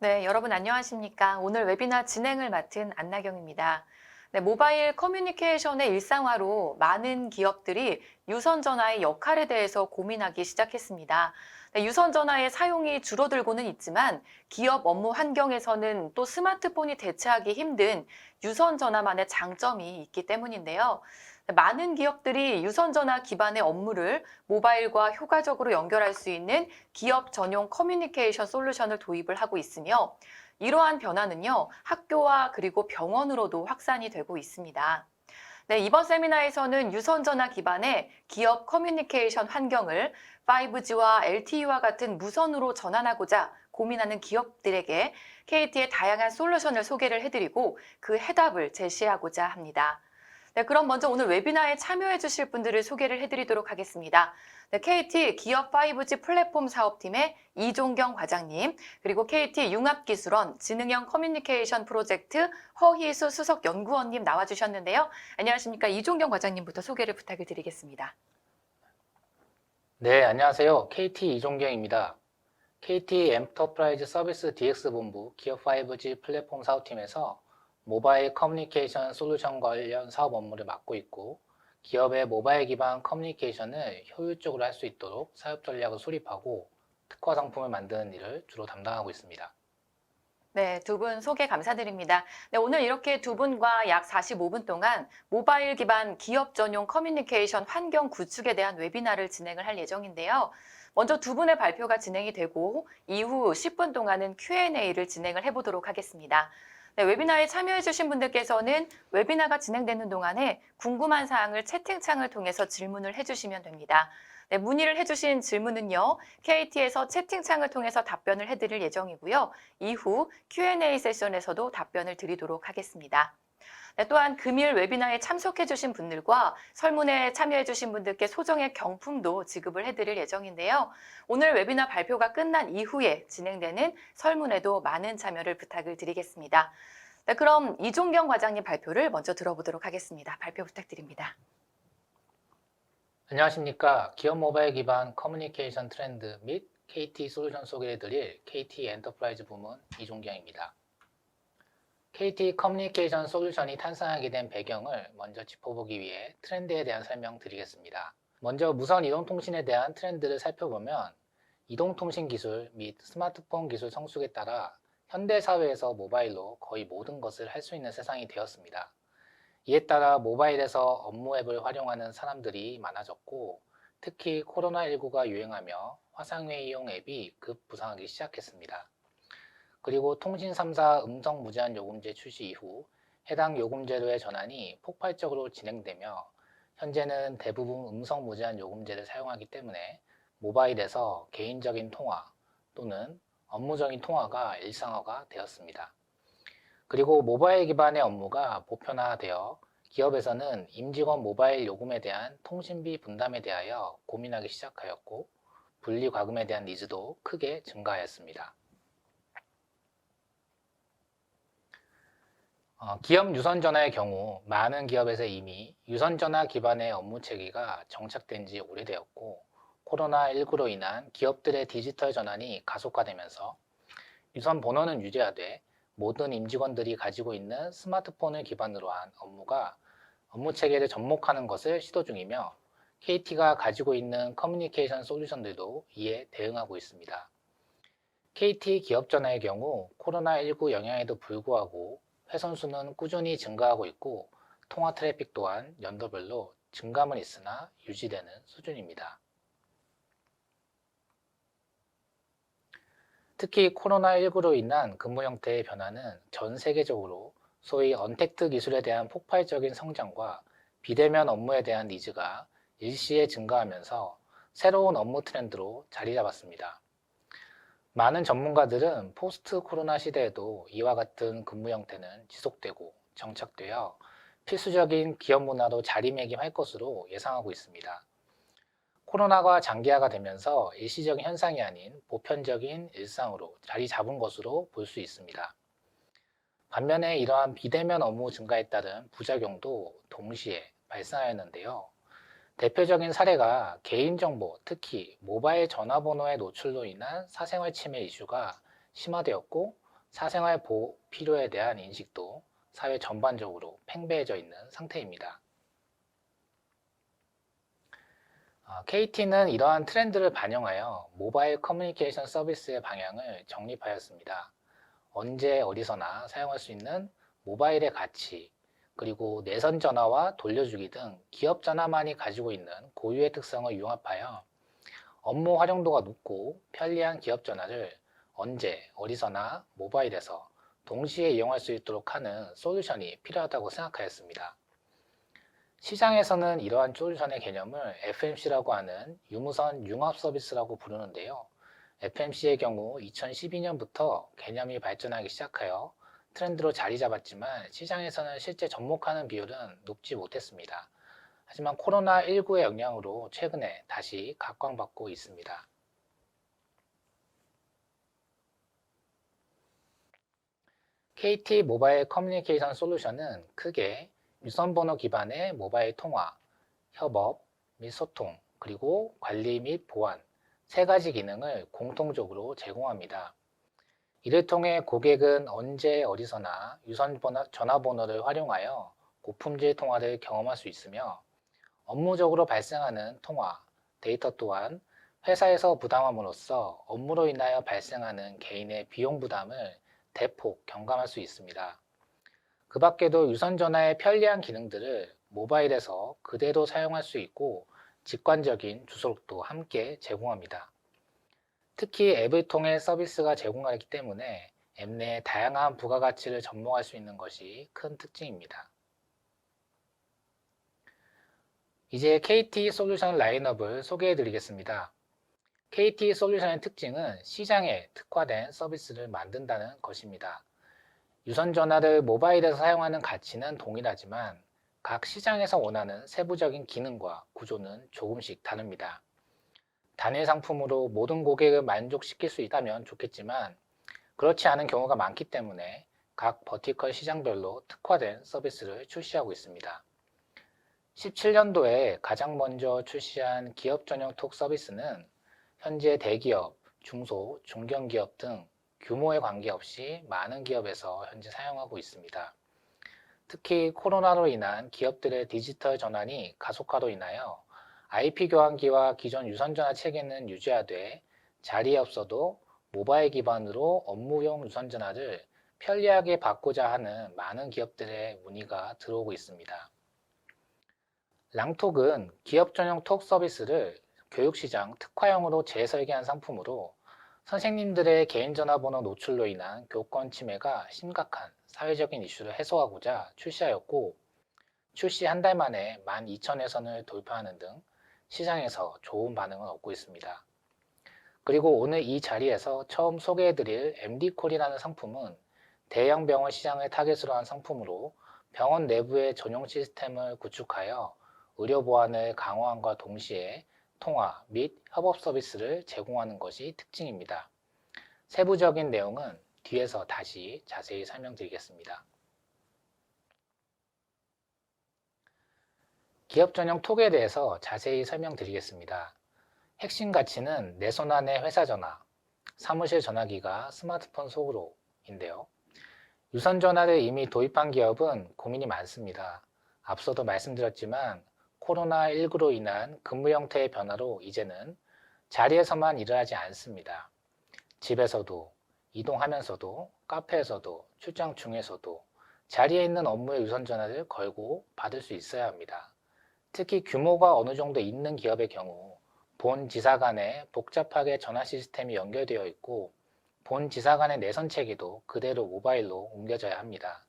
네, 여러분 안녕하십니까? 오늘 웨비나 진행을 맡은 안나경입니다. 네, 모바일 커뮤니케이션의 일상화로 많은 기업들이 유선 전화의 역할에 대해서 고민하기 시작했습니다. 네, 유선 전화의 사용이 줄어들고는 있지만 기업 업무 환경에서는 또 스마트폰이 대체하기 힘든 유선 전화만의 장점이 있기 때문인데요. 네, 많은 기업들이 유선 전화 기반의 업무를 모바일과 효과적으로 연결할 수 있는 기업 전용 커뮤니케이션 솔루션을 도입을 하고 있으며 이러한 변화는요, 학교와 그리고 병원으로도 확산이 되고 있습니다. 네, 이번 세미나에서는 유선전화 기반의 기업 커뮤니케이션 환경을 5G와 LTE와 같은 무선으로 전환하고자 고민하는 기업들에게 KT의 다양한 솔루션을 소개를 해드리고 그 해답을 제시하고자 합니다. 네, 그럼 먼저 오늘 웨비나에 참여해 주실 분들을 소개를 해드리도록 하겠습니다. 네, KT 기업 5G 플랫폼 사업팀의 이종경 과장님, 그리고 KT 융합기술원 지능형 커뮤니케이션 프로젝트 허희수 수석 연구원님 나와주셨는데요. 안녕하십니까. 이종경 과장님부터 소개를 부탁을 드리겠습니다. 네, 안녕하세요. KT 이종경입니다. KT 엔터프라이즈 서비스 DX 본부 기업 5G 플랫폼 사업팀에서 모바일 커뮤니케이션 솔루션 관련 사업 업무를 맡고 있고, 기업의 모바일 기반 커뮤니케이션을 효율적으로 할 수 있도록 사업 전략을 수립하고 특화 상품을 만드는 일을 주로 담당하고 있습니다. 네, 두 분 소개 감사드립니다. 네, 오늘 이렇게 두 분과 약 45분 동안 모바일 기반 기업 전용 커뮤니케이션 환경 구축에 대한 웨비나를 진행을 할 예정인데요. 먼저 두 분의 발표가 진행이 되고 이후 10분 동안은 Q&A를 진행을 해보도록 하겠습니다. 네, 웨비나에 참여해주신 분들께서는 웨비나가 진행되는 동안에 궁금한 사항을 채팅창을 통해서 질문을 해주시면 됩니다. 네, 문의를 해주신 질문은요, KT에서 채팅창을 통해서 답변을 해드릴 예정이고요. 이후 Q&A 세션에서도 답변을 드리도록 하겠습니다. 네, 또한 금일 웨비나에 참석해주신 분들과 설문에 참여해주신 분들께 소정의 경품도 지급을 해드릴 예정인데요. 오늘 웨비나 발표가 끝난 이후에 진행되는 설문에도 많은 참여를 부탁을 드리겠습니다. 네, 그럼 이종경 과장님 발표를 먼저 들어보도록 하겠습니다. 발표 부탁드립니다. 안녕하십니까. 기업 모바일 기반 커뮤니케이션 트렌드 및 KT 솔루션 소개해드릴 KT 엔터프라이즈 부문 이종경입니다. KT 커뮤니케이션 솔루션이 탄생하게 된 배경을 먼저 짚어보기 위해 트렌드에 대한 설명드리겠습니다. 먼저 무선 이동통신에 대한 트렌드를 살펴보면 이동통신 기술 및 스마트폰 기술 성숙에 따라 현대 사회에서 모바일로 거의 모든 것을 할 수 있는 세상이 되었습니다. 이에 따라 모바일에서 업무 앱을 활용하는 사람들이 많아졌고, 특히 코로나19가 유행하며 화상회의용 앱이 급부상하기 시작했습니다. 그리고 통신 3사 음성 무제한 요금제 출시 이후 해당 요금제로의 전환이 폭발적으로 진행되며, 현재는 대부분 음성 무제한 요금제를 사용하기 때문에 모바일에서 개인적인 통화 또는 업무적인 통화가 일상화가 되었습니다. 그리고 모바일 기반의 업무가 보편화되어 기업에서는 임직원 모바일 요금에 대한 통신비 분담에 대하여 고민하기 시작하였고, 분리과금에 대한 니즈도 크게 증가하였습니다. 기업 유선전화의 경우 많은 기업에서 이미 유선전화 기반의 업무 체계가 정착된 지 오래되었고, 코로나19로 인한 기업들의 디지털 전환이 가속화되면서 유선 번호는 유지하되 모든 임직원들이 가지고 있는 스마트폰을 기반으로 한 업무 체계를 접목하는 것을 시도 중이며, KT가 가지고 있는 커뮤니케이션 솔루션들도 이에 대응하고 있습니다. KT 기업전화의 경우 코로나19 영향에도 불구하고 회선 수는 꾸준히 증가하고 있고, 통화 트래픽 또한 연도별로 증감은 있으나 유지되는 수준입니다. 특히 코로나19로 인한 근무 형태의 변화는 전 세계적으로 소위 언택트 기술에 대한 폭발적인 성장과 비대면 업무에 대한 니즈가 일시에 증가하면서 새로운 업무 트렌드로 자리 잡았습니다. 많은 전문가들은 포스트 코로나 시대에도 이와 같은 근무 형태는 지속되고 정착되어 필수적인 기업 문화로 자리매김할 것으로 예상하고 있습니다. 코로나가 장기화가 되면서 일시적인 현상이 아닌 보편적인 일상으로 자리 잡은 것으로 볼 수 있습니다. 반면에 이러한 비대면 업무 증가에 따른 부작용도 동시에 발생하였는데요. 대표적인 사례가 개인정보, 특히 모바일 전화번호의 노출로 인한 사생활 침해 이슈가 심화되었고, 사생활 보호 필요에 대한 인식도 사회 전반적으로 팽배해져 있는 상태입니다. KT는 이러한 트렌드를 반영하여 모바일 커뮤니케이션 서비스의 방향을 정립하였습니다. 언제 어디서나 사용할 수 있는 모바일의 가치, 그리고 내선 전화와 돌려주기 등 기업 전화만이 가지고 있는 고유의 특성을 융합하여 업무 활용도가 높고 편리한 기업 전화를 언제 어디서나 모바일에서 동시에 이용할 수 있도록 하는 솔루션이 필요하다고 생각하였습니다. 시장에서는 이러한 솔루션의 개념을 FMC라고 하는 유무선 융합 서비스라고 부르는데요. FMC의 경우 2012년부터 개념이 발전하기 시작하여 트렌드로 자리 잡았지만 시장에서는 실제 접목하는 비율은 높지 못했습니다. 하지만 코로나19의 영향으로 최근에 다시 각광받고 있습니다. KT 모바일 커뮤니케이션 솔루션은 크게 유선번호 기반의 모바일 통화, 협업 및 소통, 그리고 관리 및 보안 세 가지 기능을 공통적으로 제공합니다. 이를 통해 고객은 언제 어디서나 유선 전화번호를 활용하여 고품질 통화를 경험할 수 있으며 업무적으로 발생하는 통화, 데이터 또한 회사에서 부담함으로써 업무로 인하여 발생하는 개인의 비용 부담을 대폭 경감할 수 있습니다. 그 밖에도 유선 전화의 편리한 기능들을 모바일에서 그대로 사용할 수 있고 직관적인 주소록도 함께 제공합니다. 특히 앱을 통해 서비스가 제공하기 때문에 앱 내에 다양한 부가가치를 접목할 수 있는 것이 큰 특징입니다. 이제 KT 솔루션 라인업을 소개해 드리겠습니다. KT 솔루션의 특징은 시장에 특화된 서비스를 만든다는 것입니다. 유선 전화를 모바일에서 사용하는 가치는 동일하지만 각 시장에서 원하는 세부적인 기능과 구조는 조금씩 다릅니다. 단일 상품으로 모든 고객을 만족시킬 수 있다면 좋겠지만 그렇지 않은 경우가 많기 때문에 각 버티컬 시장별로 특화된 서비스를 출시하고 있습니다. 17년도에 가장 먼저 출시한 기업 전용 톡 서비스는 현재 대기업, 중소, 중견기업 등 규모에 관계없이 많은 기업에서 현재 사용하고 있습니다. 특히 코로나로 인한 기업들의 디지털 전환이 가속화로 인하여 IP 교환기와 기존 유선전화 체계는 유지하되 자리에 없어도 모바일 기반으로 업무용 유선전화를 편리하게 받고자 하는 많은 기업들의 문의가 들어오고 있습니다. 랑톡은 기업 전용 톡 서비스를 교육시장 특화형으로 재설계한 상품으로 선생님들의 개인전화번호 노출로 인한 교권 침해가 심각한 사회적인 이슈를 해소하고자 출시하였고 출시 한 달 만에 12,000회선을 돌파하는 등 시장에서 좋은 반응을 얻고 있습니다. 그리고 오늘 이 자리에서 처음 소개해드릴 MD콜이라는 상품은 대형 병원 시장을 타겟으로 한 상품으로 병원 내부의 전용 시스템을 구축하여 의료 보안을 강화함과 동시에 통화 및 협업 서비스를 제공하는 것이 특징입니다. 세부적인 내용은 뒤에서 다시 자세히 설명드리겠습니다. 기업 전용 톡에 대해서 자세히 설명드리겠습니다. 핵심 가치는 내 손 안의 회사 전화, 사무실 전화기가 스마트폰 속으로인데요. 유선 전화를 이미 도입한 기업은 고민이 많습니다. 앞서도 말씀드렸지만 코로나19로 인한 근무 형태의 변화로 이제는 자리에서만 일을 하지 않습니다. 집에서도, 이동하면서도, 카페에서도, 출장 중에서도 자리에 있는 업무의 유선 전화를 걸고 받을 수 있어야 합니다. 특히 규모가 어느 정도 있는 기업의 경우 본 지사 간에 복잡하게 전화 시스템이 연결되어 있고 본 지사 간의 내선 체계도 그대로 모바일로 옮겨져야 합니다.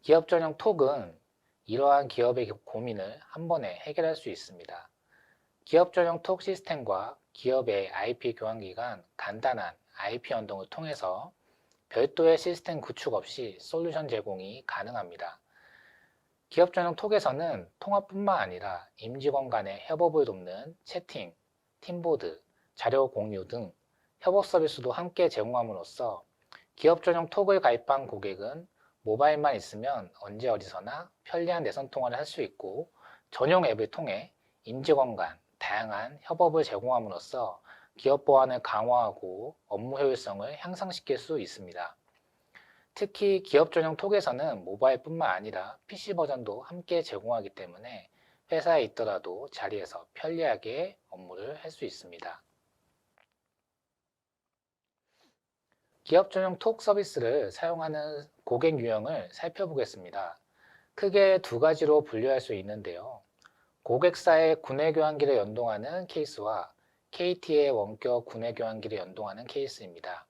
기업 전용 톡은 이러한 기업의 고민을 한 번에 해결할 수 있습니다. 기업 전용 톡 시스템과 기업의 IP 교환기 간 간단한 IP 연동을 통해서 별도의 시스템 구축 없이 솔루션 제공이 가능합니다. 기업 전용 톡에서는 통화뿐만 아니라 임직원 간의 협업을 돕는 채팅, 팀보드, 자료 공유 등 협업 서비스도 함께 제공함으로써 기업 전용 톡을 가입한 고객은 모바일만 있으면 언제 어디서나 편리한 내선 통화를 할 수 있고 전용 앱을 통해 임직원 간 다양한 협업을 제공함으로써 기업 보안을 강화하고 업무 효율성을 향상시킬 수 있습니다. 특히 기업 전용 톡에서는 모바일뿐만 아니라 PC 버전도 함께 제공하기 때문에 회사에 있더라도 자리에서 편리하게 업무를 할 수 있습니다. 기업 전용 톡 서비스를 사용하는 고객 유형을 살펴보겠습니다. 크게 두 가지로 분류할 수 있는데요. 고객사의 구내 교환기를 연동하는 케이스와 KT의 원격 구내 교환기를 연동하는 케이스입니다.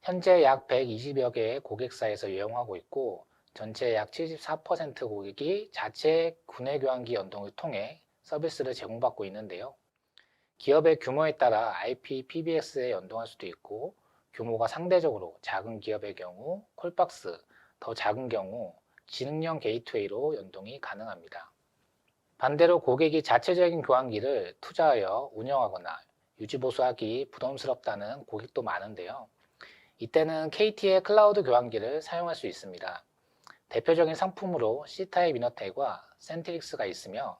현재 약 120여 개의 고객사에서 이용하고 있고 전체 약 74% 고객이 자체 구내 교환기 연동을 통해 서비스를 제공받고 있는데요. 기업의 규모에 따라 IPPBX에 연동할 수도 있고 규모가 상대적으로 작은 기업의 경우 콜박스, 더 작은 경우 지능형 게이트웨이로 연동이 가능합니다. 반대로 고객이 자체적인 교환기를 투자하여 운영하거나 유지보수하기 부담스럽다는 고객도 많은데요. 이때는 KT의 클라우드 교환기를 사용할 수 있습니다. 대표적인 상품으로 C타입 이너텔과 센트릭스가 있으며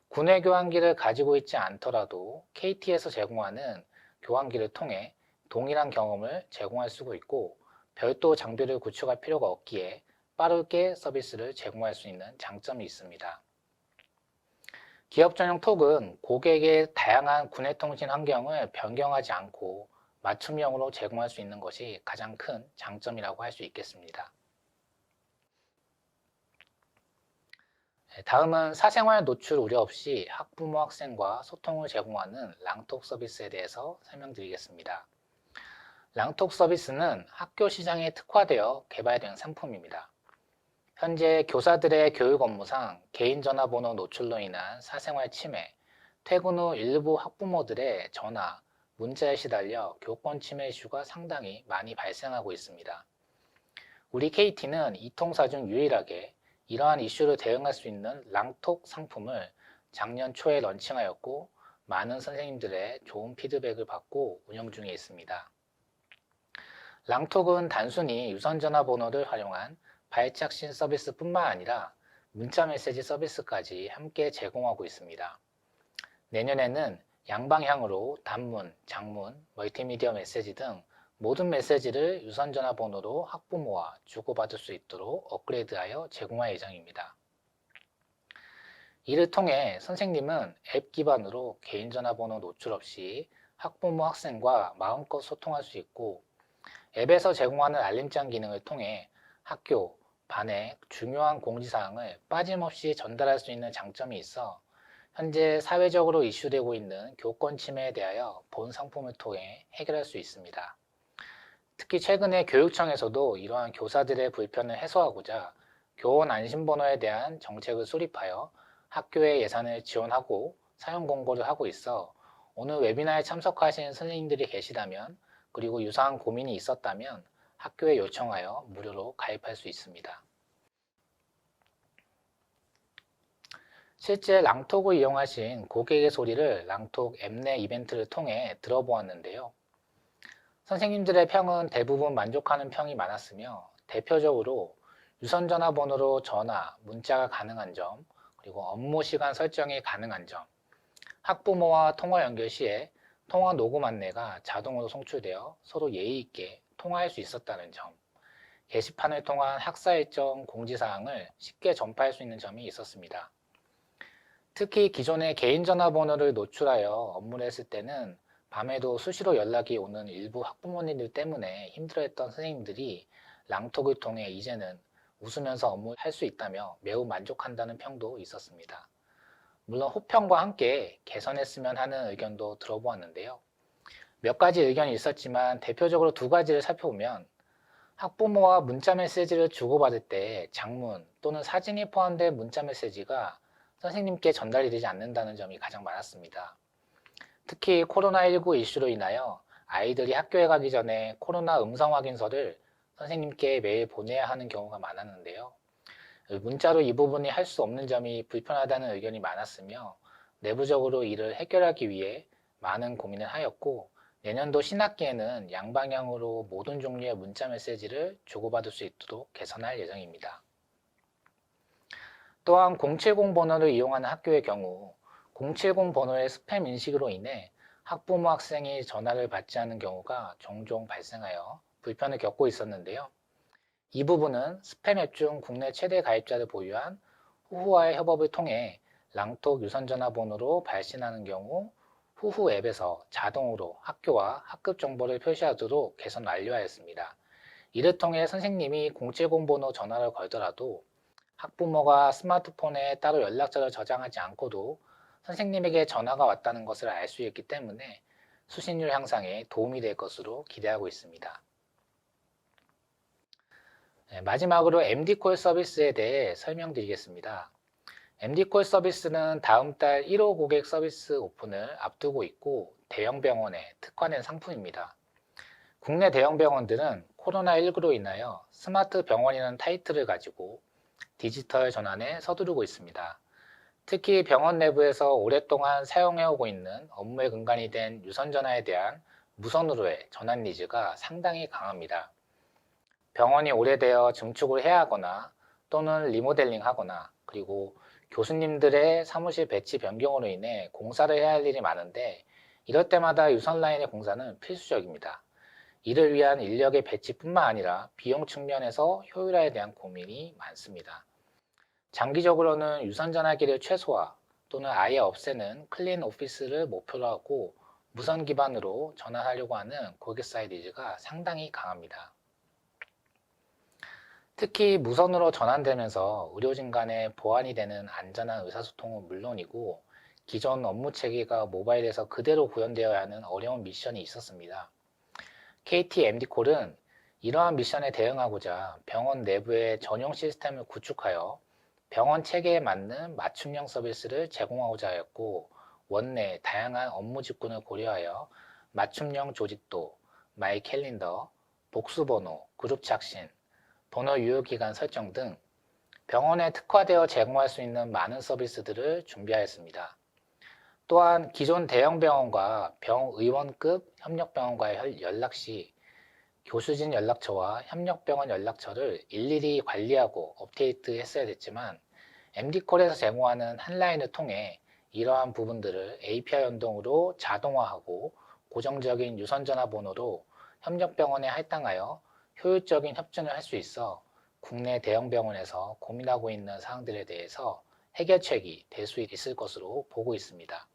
구내 교환기를 가지고 있지 않더라도 KT에서 제공하는 교환기를 통해 동일한 경험을 제공할 수 있고 별도 장비를 구축할 필요가 없기에 빠르게 서비스를 제공할 수 있는 장점이 있습니다. 기업 전용 톡은 고객의 다양한 구내 통신 환경을 변경하지 않고 맞춤형으로 제공할 수 있는 것이 가장 큰 장점이라고 할 수 있겠습니다. 다음은 사생활 노출 우려 없이 학부모 학생과 소통을 제공하는 랑톡 서비스에 대해서 설명드리겠습니다. 랑톡 서비스는 학교 시장에 특화되어 개발된 상품입니다. 현재 교사들의 교육 업무상 개인 전화번호 노출로 인한 사생활 침해, 퇴근 후 일부 학부모들의 전화, 문자에 시달려 교권 침해 이슈가 상당히 많이 발생하고 있습니다. 우리 KT는 이 통사 중 유일하게 이러한 이슈를 대응할 수 있는 랑톡 상품을 작년 초에 런칭하였고 많은 선생님들의 좋은 피드백을 받고 운영 중에 있습니다. 랑톡은 단순히 유선 전화번호를 활용한 발착신 서비스뿐만 아니라 문자 메시지 서비스까지 함께 제공하고 있습니다. 내년에는 양방향으로 단문, 장문, 멀티미디어 메시지 등 모든 메시지를 유선 전화번호로 학부모와 주고받을 수 있도록 업그레이드하여 제공할 예정입니다. 이를 통해 선생님은 앱 기반으로 개인 전화번호 노출 없이 학부모 학생과 마음껏 소통할 수 있고 앱에서 제공하는 알림장 기능을 통해 학교, 반에 중요한 공지사항을 빠짐없이 전달할 수 있는 장점이 있어 현재 사회적으로 이슈되고 있는 교권 침해에 대하여 본 상품을 통해 해결할 수 있습니다. 특히 최근에 교육청에서도 이러한 교사들의 불편을 해소하고자 교원 안심번호에 대한 정책을 수립하여 학교에 예산을 지원하고 사용 공고를 하고 있어 오늘 웨비나에 참석하신 선생님들이 계시다면 그리고 유사한 고민이 있었다면 학교에 요청하여 무료로 가입할 수 있습니다. 실제 랑톡을 이용하신 고객의 소리를 랑톡 앱 내 이벤트를 통해 들어보았는데요. 선생님들의 평은 대부분 만족하는 평이 많았으며 대표적으로 유선 전화번호로 전화, 문자가 가능한 점, 그리고 업무 시간 설정이 가능한 점, 학부모와 통화 연결 시에 통화 녹음 안내가 자동으로 송출되어 서로 예의 있게 통화할 수 있었다는 점, 게시판을 통한 학사 일정 공지사항을 쉽게 전파할 수 있는 점이 있었습니다. 특히 기존의 개인 전화번호를 노출하여 업무를 했을 때는 밤에도 수시로 연락이 오는 일부 학부모님들 때문에 힘들어했던 선생님들이 랑톡을 통해 이제는 웃으면서 업무를 할 수 있다며 매우 만족한다는 평도 있었습니다. 물론 호평과 함께 개선했으면 하는 의견도 들어보았는데요. 몇 가지 의견이 있었지만 대표적으로 두 가지를 살펴보면 학부모와 문자 메시지를 주고받을 때 장문 또는 사진이 포함된 문자 메시지가 선생님께 전달이 되지 않는다는 점이 가장 많았습니다. 특히 코로나19 이슈로 인하여 아이들이 학교에 가기 전에 코로나 음성 확인서를 선생님께 매일 보내야 하는 경우가 많았는데요. 문자로 이 부분이 할 수 없는 점이 불편하다는 의견이 많았으며 내부적으로 이를 해결하기 위해 많은 고민을 하였고 내년도 신학기에는 양방향으로 모든 종류의 문자 메시지를 주고받을 수 있도록 개선할 예정입니다. 또한 070 번호를 이용하는 학교의 경우 070 번호의 스팸 인식으로 인해 학부모 학생이 전화를 받지 않는 경우가 종종 발생하여 불편을 겪고 있었는데요. 이 부분은 스팸 앱 중 국내 최대 가입자를 보유한 후후와의 협업을 통해 랑톡 유선 전화번호로 발신하는 경우 후후 앱에서 자동으로 학교와 학급 정보를 표시하도록 개선 완료하였습니다. 이를 통해 선생님이 070 번호 전화를 걸더라도 학부모가 스마트폰에 따로 연락처를 저장하지 않고도 선생님에게 전화가 왔다는 것을 알 수 있기 때문에 수신율 향상에 도움이 될 것으로 기대하고 있습니다. 마지막으로 MD콜 서비스에 대해 설명드리겠습니다. MD콜 서비스는 다음 달 1호 고객 서비스 오픈을 앞두고 있고 대형 병원에 특화된 상품입니다. 국내 대형 병원들은 코로나19로 인하여 스마트 병원이라는 타이틀을 가지고 디지털 전환에 서두르고 있습니다. 특히 병원 내부에서 오랫동안 사용해오고 있는 업무의 근간이 된 유선전화에 대한 무선으로의 전환 니즈가 상당히 강합니다. 병원이 오래되어 증축을 해야 하거나 또는 리모델링 하거나 그리고 교수님들의 사무실 배치 변경으로 인해 공사를 해야 할 일이 많은데 이럴 때마다 유선 라인의 공사는 필수적입니다. 이를 위한 인력의 배치뿐만 아니라 비용 측면에서 효율화에 대한 고민이 많습니다. 장기적으로는 유선 전화기를 최소화 또는 아예 없애는 클린 오피스를 목표로 하고 무선 기반으로 전환하려고 하는 고객 사이 니즈가 상당히 강합니다. 특히 무선으로 전환되면서 의료진 간의 보완이 되는 안전한 의사소통은 물론이고 기존 업무 체계가 모바일에서 그대로 구현되어야 하는 어려운 미션이 있었습니다. KT MD콜은 이러한 미션에 대응하고자 병원 내부의 전용 시스템을 구축하여 병원 체계에 맞는 맞춤형 서비스를 제공하고자 하였고 원내 다양한 업무 직군을 고려하여 맞춤형 조직도, 마이 캘린더, 복수번호, 그룹 착신, 번호 유효기간 설정 등 병원에 특화되어 제공할 수 있는 많은 서비스들을 준비하였습니다. 또한 기존 대형 병원과 병의원급 협력병원과의 연락 시 교수진 연락처와 협력병원 연락처를 일일이 관리하고 업데이트 했어야 됐지만 MD콜에서 제공하는 한라인을 통해 이러한 부분들을 API 연동으로 자동화하고 고정적인 유선전화 번호로 협력병원에 할당하여 효율적인 협진을 할 수 있어 국내 대형 병원에서 고민하고 있는 사항들에 대해서 해결책이 될 수 있을 것으로 보고 있습니다.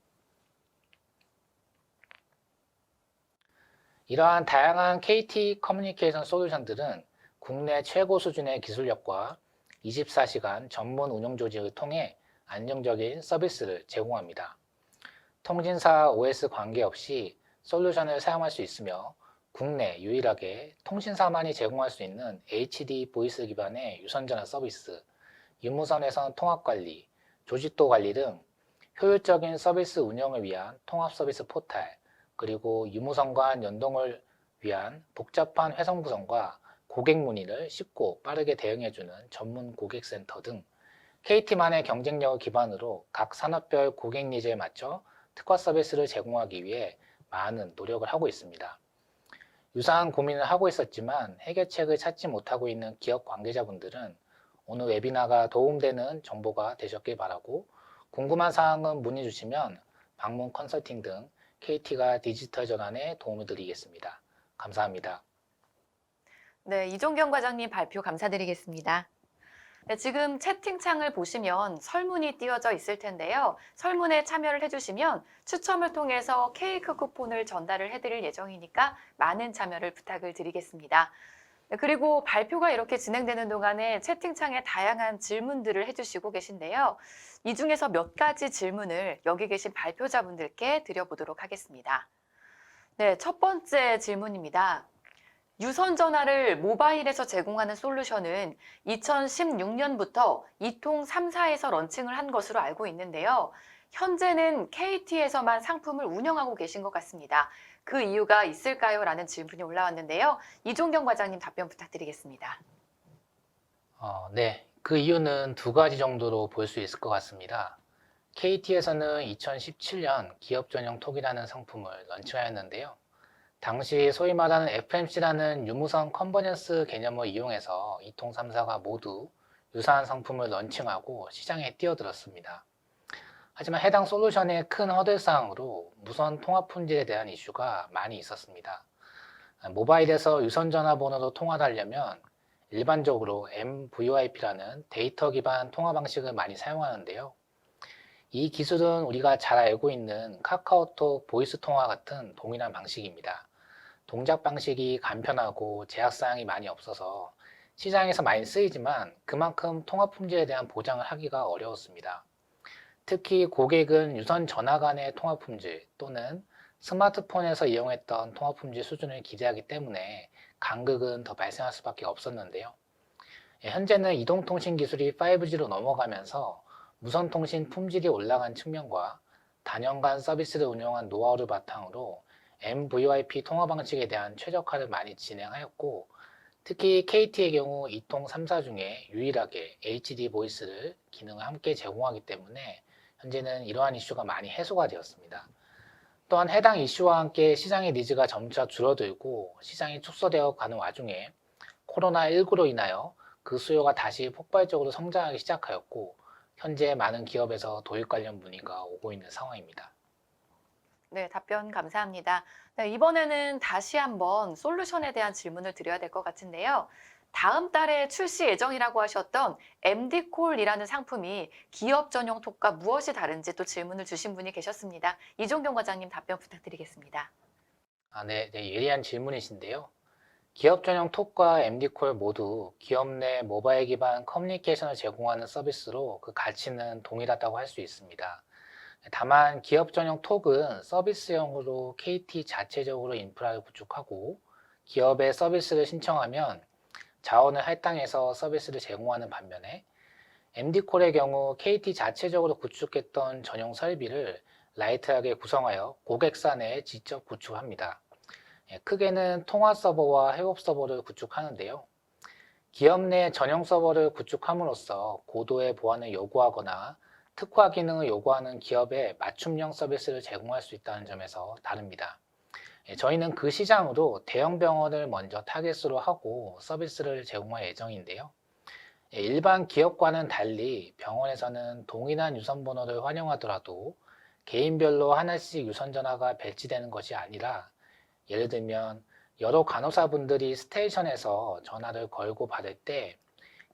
이러한 다양한 KT 커뮤니케이션 솔루션들은 국내 최고 수준의 기술력과 24시간 전문 운영 조직을 통해 안정적인 서비스를 제공합니다. 통신사 OS 관계없이 솔루션을 사용할 수 있으며 국내 유일하게 통신사만이 제공할 수 있는 HD 보이스 기반의 유선전화 서비스, 유무선에선 통합관리, 조직도 관리 등 효율적인 서비스 운영을 위한 통합 서비스 포탈, 그리고 유무선 간 연동을 위한 복잡한 회선 구성과 고객 문의를 쉽고 빠르게 대응해주는 전문 고객센터 등 KT만의 경쟁력을 기반으로 각 산업별 고객 니즈에 맞춰 특화 서비스를 제공하기 위해 많은 노력을 하고 있습니다. 유사한 고민을 하고 있었지만 해결책을 찾지 못하고 있는 기업 관계자분들은 오늘 웨비나가 도움되는 정보가 되셨길 바라고 궁금한 사항은 문의 주시면 방문 컨설팅 등 KT가 디지털 전환에 도움을 드리겠습니다. 감사합니다. 네, 이종경 과장님 발표 감사드리겠습니다. 네, 지금 채팅창을 보시면 설문이 띄워져 있을 텐데요. 설문에 참여를 해주시면 추첨을 통해서 케이크 쿠폰을 전달을 해드릴 예정이니까 많은 참여를 부탁을 드리겠습니다. 네, 그리고 발표가 이렇게 진행되는 동안에 채팅창에 다양한 질문들을 해주시고 계신데요. 이 중에서 몇 가지 질문을 여기 계신 발표자분들께 드려보도록 하겠습니다. 네, 첫 번째 질문입니다. 유선 전화를 모바일에서 제공하는 솔루션은 2016년부터 이통 3사에서 런칭을 한 것으로 알고 있는데요. 현재는 KT에서만 상품을 운영하고 계신 것 같습니다. 그 이유가 있을까요? 라는 질문이 올라왔는데요. 이종경 과장님 답변 부탁드리겠습니다. 네, 그 이유는 두 가지 정도로 볼 수 있을 것 같습니다. KT에서는 2017년 기업 전용 톡이라는 상품을 런칭하였는데요. 당시 소위 말하는 FMC라는 유무선 컨버전스 개념을 이용해서 이통 3사가 모두 유사한 상품을 런칭하고 시장에 뛰어들었습니다. 하지만 해당 솔루션의 큰 허들사항으로 무선 통합 품질에 대한 이슈가 많이 있었습니다. 모바일에서 유선 전화번호로 통화를 하려면 일반적으로 MVoIP라는 데이터 기반 통화 방식을 많이 사용하는데요. 이 기술은 우리가 잘 알고 있는 카카오톡 보이스 통화 같은 동일한 방식입니다. 동작 방식이 간편하고 제약사항이 많이 없어서 시장에서 많이 쓰이지만 그만큼 통화 품질에 대한 보장을 하기가 어려웠습니다. 특히 고객은 유선 전화 간의 통화 품질 또는 스마트폰에서 이용했던 통화 품질 수준을 기대하기 때문에 간극은 더 발생할 수밖에 없었는데요. 현재는 이동통신 기술이 5G로 넘어가면서 무선통신 품질이 올라간 측면과 다년간 서비스를 운영한 노하우를 바탕으로 MVoIP 통화 방식에 대한 최적화를 많이 진행하였고, 특히 KT의 경우 2통 3사 중에 유일하게 HD 보이스를 기능을 함께 제공하기 때문에 현재는 이러한 이슈가 많이 해소가 되었습니다. 또한 해당 이슈와 함께 시장의 니즈가 점차 줄어들고 시장이 축소되어 가는 와중에 코로나19로 인하여 그 수요가 다시 폭발적으로 성장하기 시작하였고, 현재 많은 기업에서 도입 관련 문의가 오고 있는 상황입니다. 네, 답변 감사합니다. 네, 이번에는 다시 한번 솔루션에 대한 질문을 드려야 될 것 같은데요. 다음 달에 출시 예정이라고 하셨던 MD콜이라는 상품이 기업 전용 톡과 무엇이 다른지 또 질문을 주신 분이 계셨습니다. 이종경 과장님 답변 부탁드리겠습니다. 네, 예리한 질문이신데요. 기업 전용 톡과 MD콜 모두 기업 내 모바일 기반 커뮤니케이션을 제공하는 서비스로 그 가치는 동일하다고 할 수 있습니다. 다만 기업 전용 톡은 서비스형으로 KT 자체적으로 인프라를 구축하고 기업의 서비스를 신청하면 자원을 할당해서 서비스를 제공하는 반면에 MD콜의 경우 KT 자체적으로 구축했던 전용 설비를 라이트하게 구성하여 고객사 내에 직접 구축합니다. 크게는 통화 서버와 회복 서버를 구축하는데요. 기업 내 전용 서버를 구축함으로써 고도의 보안을 요구하거나 특화 기능을 요구하는 기업에 맞춤형 서비스를 제공할 수 있다는 점에서 다릅니다. 저희는 그 시장으로 대형 병원을 먼저 타겟으로 하고 서비스를 제공할 예정인데요. 일반 기업과는 달리 병원에서는 동일한 유선번호를 활용하더라도 개인별로 하나씩 유선전화가 배치되는 것이 아니라, 예를 들면 여러 간호사분들이 스테이션에서 전화를 걸고 받을 때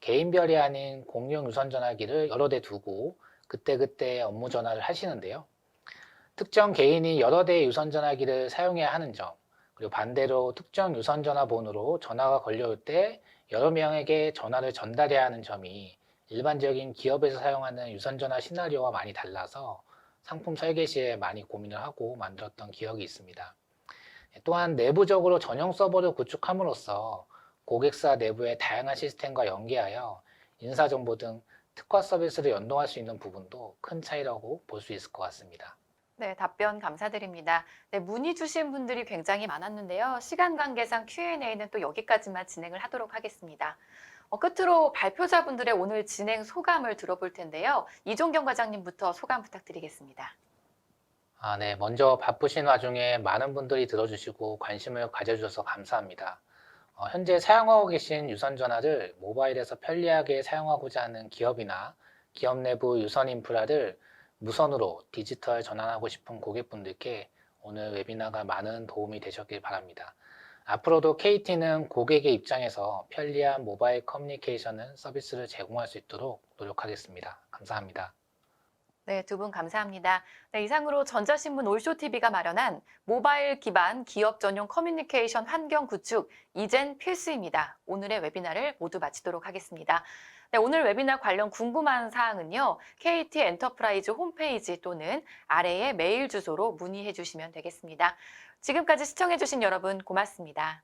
개인별이 아닌 공용 유선전화기를 여러 대 두고 그때그때 업무 전화를 하시는데요. 특정 개인이 여러 대의 유선전화기를 사용해야 하는 점, 그리고 반대로 특정 유선전화번호로 전화가 걸려올 때 여러 명에게 전화를 전달해야 하는 점이 일반적인 기업에서 사용하는 유선전화 시나리오와 많이 달라서 상품 설계 시에 많이 고민을 하고 만들었던 기억이 있습니다. 또한 내부적으로 전용 서버를 구축함으로써 고객사 내부의 다양한 시스템과 연계하여 인사정보 등 특화 서비스를 연동할 수 있는 부분도 큰 차이라고 볼 수 있을 것 같습니다. 네, 답변 감사드립니다. 네, 문의 주신 분들이 굉장히 많았는데요. 시간 관계상 Q&A는 또 여기까지만 진행을 하도록 하겠습니다. 끝으로 발표자분들의 오늘 진행 소감을 들어볼 텐데요. 이종경 과장님부터 소감 부탁드리겠습니다. 네. 먼저 바쁘신 와중에 많은 분들이 들어주시고 관심을 가져주셔서 감사합니다. 현재 사용하고 계신 유선전화를 모바일에서 편리하게 사용하고자 하는 기업이나 기업 내부 유선 인프라를 무선으로 디지털 전환하고 싶은 고객분들께 오늘 웨비나가 많은 도움이 되셨길 바랍니다. 앞으로도 KT는 고객의 입장에서 편리한 모바일 커뮤니케이션 서비스를 제공할 수 있도록 노력하겠습니다. 감사합니다. 네, 두 분 감사합니다. 네, 이상으로 전자신문 올쇼TV가 마련한 모바일 기반 기업 전용 커뮤니케이션 환경 구축, 이젠 필수입니다. 오늘의 웨비나를 모두 마치도록 하겠습니다. 네, 오늘 웨비나 관련 궁금한 사항은요, KT 엔터프라이즈 홈페이지 또는 아래의 메일 주소로 문의해 주시면 되겠습니다. 지금까지 시청해 주신 여러분 고맙습니다.